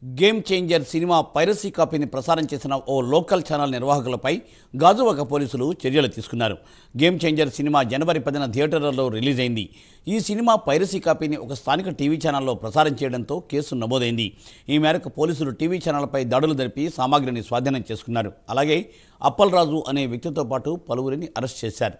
Game changer cinema piracy కాపీని ప్రసారం చేసిన ఓ లోకల్ ఛానల్ నిర్వాహకులపై గాజువాక పోలీసులు చర్యలు తీసుకున్నారు. గేమ్ చేంజర్ సినిమా జనవరి 10న థియేటర్లలో రిలీజ్ అయింది. ఈ సినిమా పైరసీ కాపీని ఒక స్థానిక టీవీ ఛానల్లో ప్రసారం చేయడంతో కేసు నమోదైంది. ఈ మేరకు పోలీసులు టీవీ ఛానల్పై దాడులు జరిపి సామాగ్రిని స్వాధీనం చేసుకున్నారు. అలాగే అప్పలరాజు అనే వ్యక్తితో పాటు పలువురిని అరెస్ట్ చేశారు.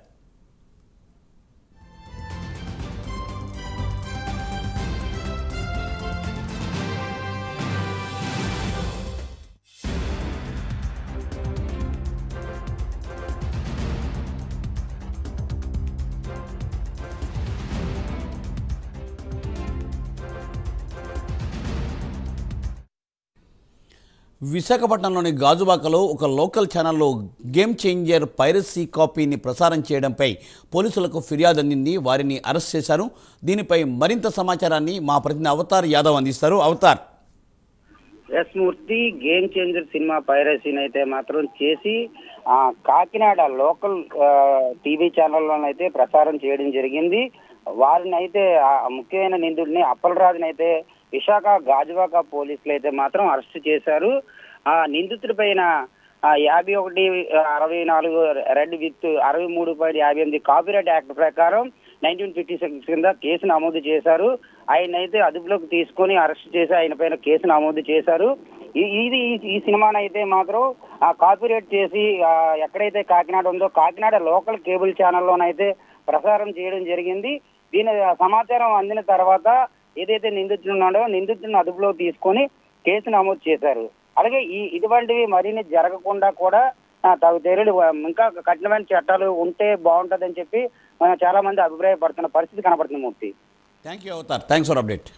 విశాఖపట్నంలోని గాజువాకలో ఒక లోకల్ ఛానల్లో గేమ్ చేంజర్ పైరసీ కాపీని ప్రసారం చేయడంపై పోలీసులకు ఫిర్యాదు అందింది. వారిని అరెస్ట్ చేశారు. దీనిపై మరింత సమాచారాన్ని మా ప్రతినిధి అవతార్ యాదవ్ అందిస్తారు. అవతార్. ఎస్ మూర్తి, గేమ్ చేంజర్ సినిమా పైరసీని అయితే మాత్రం చేసి కాకినాడ లోకల్ టీవీ ఛానల్లోనైతే ప్రసారం చేయడం జరిగింది. వారిని అయితే ముఖ్యమైన నిందితుడిని అప్పలరాజుని అయితే విశాఖ గాజువాక పోలీసులు అయితే మాత్రం అరెస్ట్ చేశారు. ఆ నిందితుడి పైన 51/64 రెడ్ విత్ 63.58 కాపీరైట్ యాక్ట్ ప్రకారం 1956 కింద కేసు నమోదు చేశారు. ఆయన అయితే అదుపులోకి తీసుకొని అరెస్ట్ చేసి ఆయన పైన కేసు నమోదు చేశారు. ఈ సినిమానైతే మాత్రం కాపీరైట్ చేసి ఎక్కడైతే కాకినాడ ఉందో కాకినాడ లోకల్ కేబుల్ ఛానల్లోనైతే ప్రసారం చేయడం జరిగింది. దీని సమాచారం అందిన తర్వాత ఏదైతే నిందితుడు ఉన్నాడో నిందితుడిని అదుపులో తీసుకొని కేసు నమోదు చేశారు. అలాగే ఇటువంటివి మరిన్ని జరగకుండా కూడా తగు చర్యలు ఇంకా కఠినమైన చట్టాలు ఉంటే బాగుంటుందని చెప్పి చాలా మంది అభిప్రాయపడుతున్న పరిస్థితి కనపడుతుంది. Murthy. Thank you Avatar. Thanks for update.